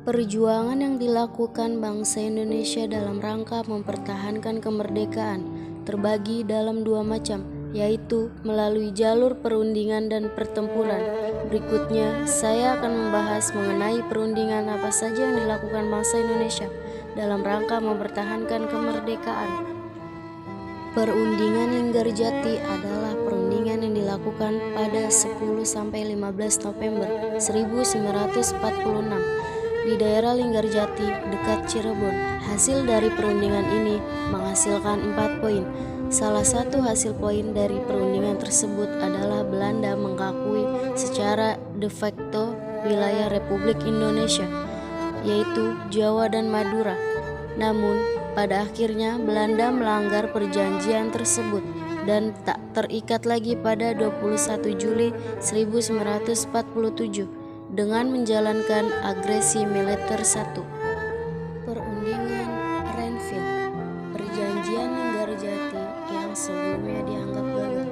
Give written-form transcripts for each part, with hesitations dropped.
Perjuangan yang dilakukan bangsa Indonesia dalam rangka mempertahankan kemerdekaan terbagi dalam dua macam, yaitu melalui jalur perundingan dan pertempuran. Berikutnya, saya akan membahas mengenai perundingan apa saja yang dilakukan bangsa Indonesia dalam rangka mempertahankan kemerdekaan. Perundingan Linggarjati adalah perundingan yang dilakukan pada 10-15 November 1946 di daerah Linggarjati dekat Cirebon. Hasil dari perundingan ini menghasilkan 4 poin. Salah satu hasil poin dari perundingan tersebut adalah Belanda mengakui secara de facto wilayah Republik Indonesia, yaitu Jawa dan Madura. Namun, pada akhirnya Belanda melanggar perjanjian tersebut dan tak terikat lagi pada 21 Juli 1947 dengan menjalankan agresi militer 1. Perundingan Renville. Perjanjian Linggarjati yang sebelumnya dianggap gagal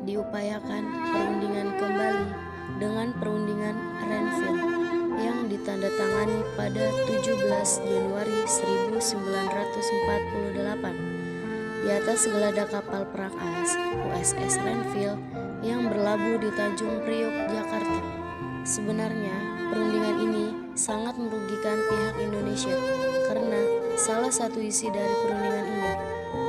diupayakan perundingan kembali dengan perundingan Renville yang ditandatangani pada 17 Januari 1948 di atas geladak kapal perang AS USS Renville yang berlabuh di Tanjung Priok, Jakarta. Sebenarnya perundingan ini sangat merugikan pihak Indonesia karena salah satu isi dari perundingan ini,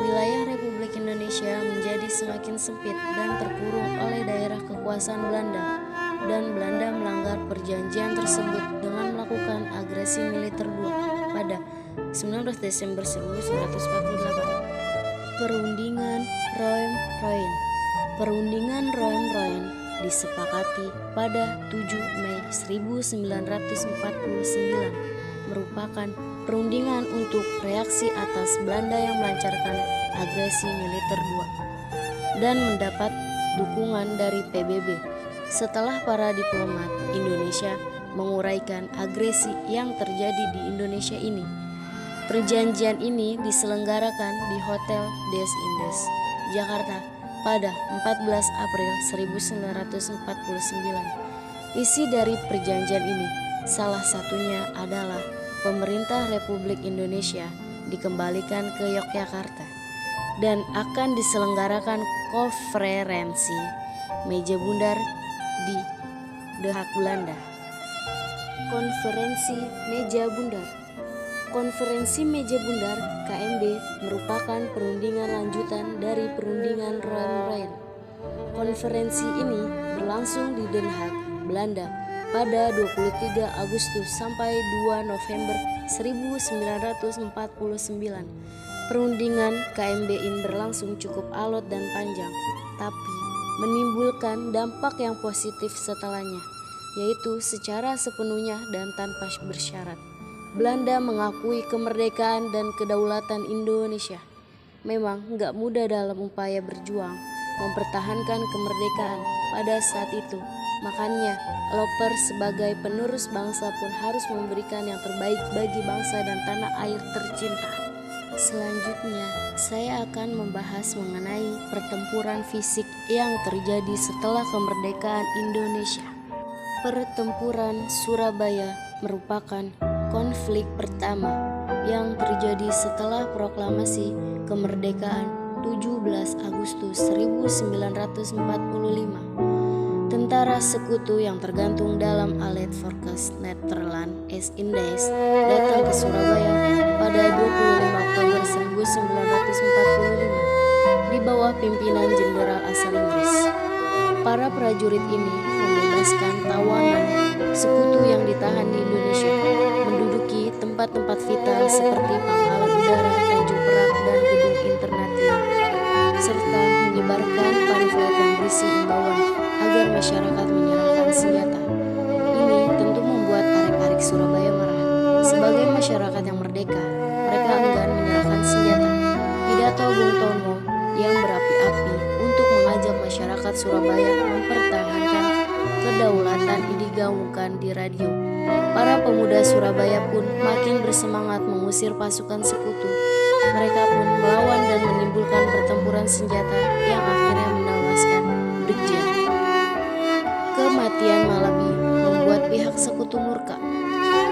wilayah Republik Indonesia menjadi semakin sempit dan terkurung oleh daerah kekuasaan Belanda, dan Belanda melanggar perjanjian tersebut dengan melakukan agresi militer 2 pada 19 Desember 1948. Perundingan Rome-Rouen. Perundingan Rome-Rouen disepakati pada 7 Mei 1949 merupakan perundingan untuk reaksi atas Belanda yang melancarkan agresi militer 2 dan mendapat dukungan dari PBB. Setelah para diplomat Indonesia menguraikan agresi yang terjadi di Indonesia ini, perjanjian ini diselenggarakan di Hotel Des Indes, Jakarta pada 14 April 1949. Isi dari perjanjian ini salah satunya adalah pemerintah Republik Indonesia dikembalikan ke Yogyakarta dan akan diselenggarakan konferensi meja bundar di The Hague, Belanda. Konferensi meja bundar. Konferensi meja bundar KMB merupakan perundingan lanjutan dari perundingan Rome-Rouen. Konferensi ini berlangsung di Den Haag, Belanda pada 23 Agustus sampai 2 November 1949. Perundingan KMB ini berlangsung cukup alot dan panjang, tapi menimbulkan dampak yang positif setelahnya, yaitu secara sepenuhnya dan tanpa bersyarat Belanda mengakui kemerdekaan dan kedaulatan Indonesia. Memang gak mudah dalam upaya berjuang mempertahankan kemerdekaan pada saat itu. Makanya Loper sebagai penerus bangsa pun harus memberikan yang terbaik bagi bangsa dan tanah air tercinta. Selanjutnya, saya akan membahas mengenai pertempuran fisik yang terjadi setelah kemerdekaan Indonesia. Pertempuran Surabaya merupakan konflik pertama yang terjadi setelah proklamasi kemerdekaan 17 Agustus 1945. Tentara sekutu yang tergantung dalam Allied Forces Nederland East-Indies datang ke Surabaya pada 25 Oktober 1945 di bawah pimpinan Jenderal asal Inggris. Para prajurit ini membebaskan tawanan sekutu yang ditahan di Indonesia, menduduki tempat-tempat vital seperti Pangkalan Udara, Tanjung Perak, dan gedung International, serta menyebarkan pamflet yang berisi imbauan agar masyarakat menyerahkan senjata. Ini tentu membuat arek-arek Surabaya marah. Sebagai masyarakat yang merdeka, mereka enggan menyerahkan senjata. Pidato Bung Tomo yang berapi-api untuk mengajak masyarakat Surabaya mempertahankan kedaulatan digaungkan di radio. Para pemuda Surabaya pun makin bersemangat mengusir pasukan sekutu. Mereka pun melawan dan menimbulkan pertempuran senjata yang akhirnya menewaskan Brigjen. Kematian Malabi membuat pihak sekutu murka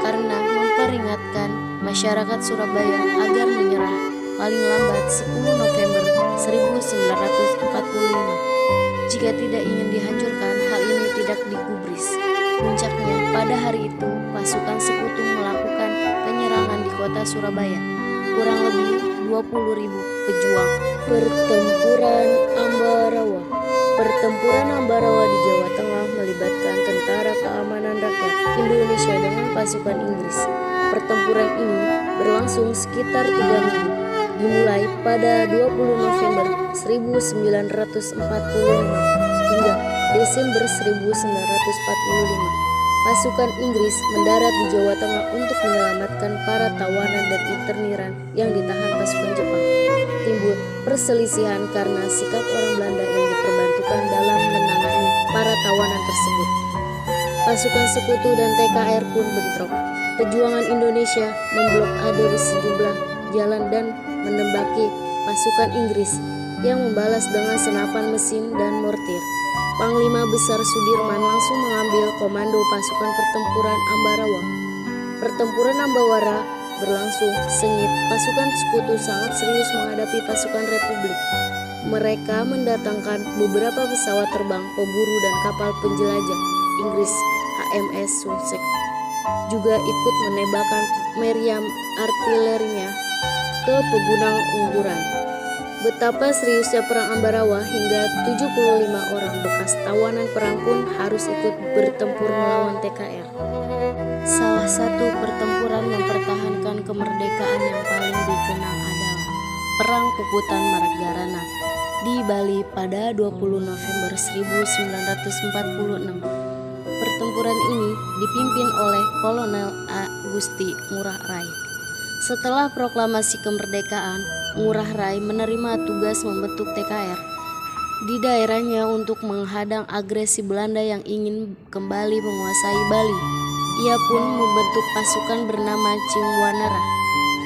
karena memperingatkan masyarakat Surabaya agar menyerah paling lambat 10 November 1945. Jika tidak ingin dihancurkan, hal ini tidak digubris. Puncaknya, pada hari itu pasukan sekutu melakukan penyerangan di kota Surabaya. Kurang lebih 20.000 pejuang. Pertempuran Ambarawa di Jawa Tengah melibatkan Tentara Keamanan Rakyat Indonesia dengan pasukan Inggris. Pertempuran ini berlangsung sekitar 3 minggu, dimulai pada 20 November 1945 hingga Desember 1945. Pasukan Inggris mendarat di Jawa Tengah untuk menyelamatkan para tawanan dan interniran yang ditahan pasukan Jepang. Timbul perselisihan karena sikap orang Belanda yang diperbantukan dalam menangani para tawanan tersebut. Pasukan sekutu dan TKR pun bentrok. Perjuangan Indonesia memblokade sejumlah jalan dan menembaki pasukan Inggris yang membalas dengan senapan mesin dan mortir. Panglima Besar Sudirman langsung mengambil komando pasukan pertempuran Ambarawa. Pertempuran Ambarawa berlangsung sengit. Pasukan sekutu sangat serius menghadapi pasukan Republik. Mereka mendatangkan beberapa pesawat terbang, pemburu dan kapal penjelajah Inggris HMS Sussex. Juga ikut menembakkan meriam artilerinya ke pegunungan ungguran. Betapa seriusnya perang Ambarawa hingga 75 orang bekas tawanan perang pun harus ikut bertempur melawan TKR. Salah satu pertempuran mempertahankan kemerdekaan yang paling dikenang adalah Perang Puputan Margarana di Bali pada 20 November 1946. Pertempuran ini dipimpin oleh Kolonel Agusti Ngurah Rai. Setelah proklamasi kemerdekaan, Ngurah Rai menerima tugas membentuk TKR di daerahnya untuk menghadang agresi Belanda yang ingin kembali menguasai Bali. Ia pun membentuk pasukan bernama Cingwanara.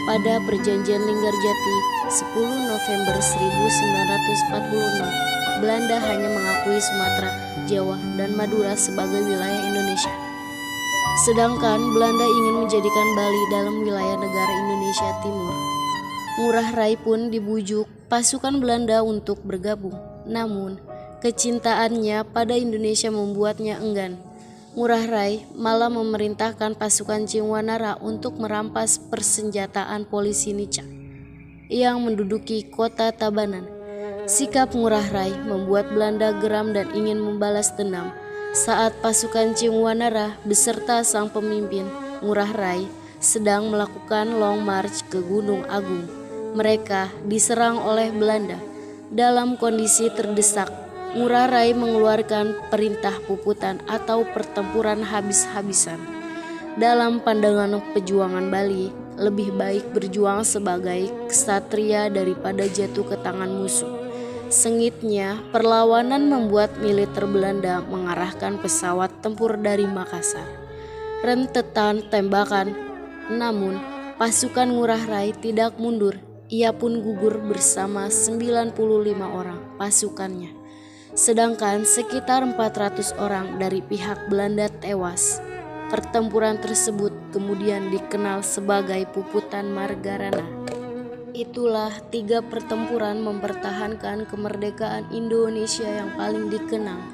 Pada perjanjian Linggarjati 10 November 1946, Belanda hanya mengakui Sumatera, Jawa, dan Madura sebagai wilayah Indonesia. Sedangkan Belanda ingin menjadikan Bali dalam wilayah negara Indonesia Timur. Ngurah Rai pun dibujuk pasukan Belanda untuk bergabung. Namun, kecintaannya pada Indonesia membuatnya enggan. Ngurah Rai malah memerintahkan pasukan Cingwanara untuk merampas persenjataan polisi Nica yang menduduki kota Tabanan. Sikap Ngurah Rai membuat Belanda geram dan ingin membalas dendam. Saat pasukan Cingwanara beserta sang pemimpin Ngurah Rai sedang melakukan long march ke Gunung Agung, mereka diserang oleh Belanda. Dalam kondisi terdesak, Ngurah Rai mengeluarkan perintah puputan atau pertempuran habis-habisan. Dalam pandangan pejuangan Bali, lebih baik berjuang sebagai ksatria daripada jatuh ke tangan musuh. Sengitnya, perlawanan membuat militer Belanda mengarahkan pesawat tempur dari Makassar. Rentetan tembakan, namun pasukan Ngurah Rai tidak mundur. Ia pun gugur bersama 95 orang pasukannya. Sedangkan sekitar 400 orang dari pihak Belanda tewas. Pertempuran tersebut kemudian dikenal sebagai Puputan Margarana. Itulah 3 pertempuran mempertahankan kemerdekaan Indonesia yang paling dikenang.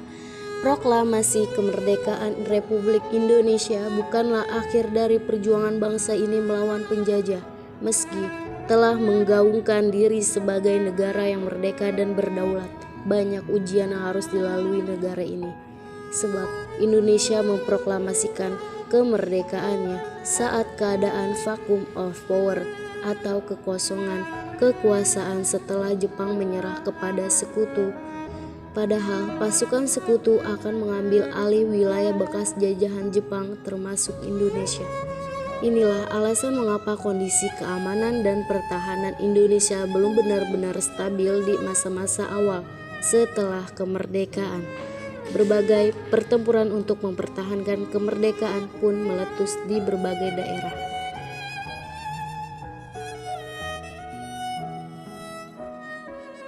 Proklamasi kemerdekaan Republik Indonesia bukanlah akhir dari perjuangan bangsa ini melawan penjajah, meski telah menggaungkan diri sebagai negara yang merdeka dan berdaulat. Banyak ujian yang harus dilalui negara ini, sebab Indonesia memproklamasikan kemerdekaannya saat keadaan vacuum of power atau kekosongan kekuasaan setelah Jepang menyerah kepada sekutu. Padahal pasukan sekutu akan mengambil alih wilayah bekas jajahan Jepang termasuk Indonesia. Inilah alasan mengapa kondisi keamanan dan pertahanan Indonesia belum benar-benar stabil di masa-masa awal setelah kemerdekaan. Berbagai pertempuran untuk mempertahankan kemerdekaan pun meletus di berbagai daerah.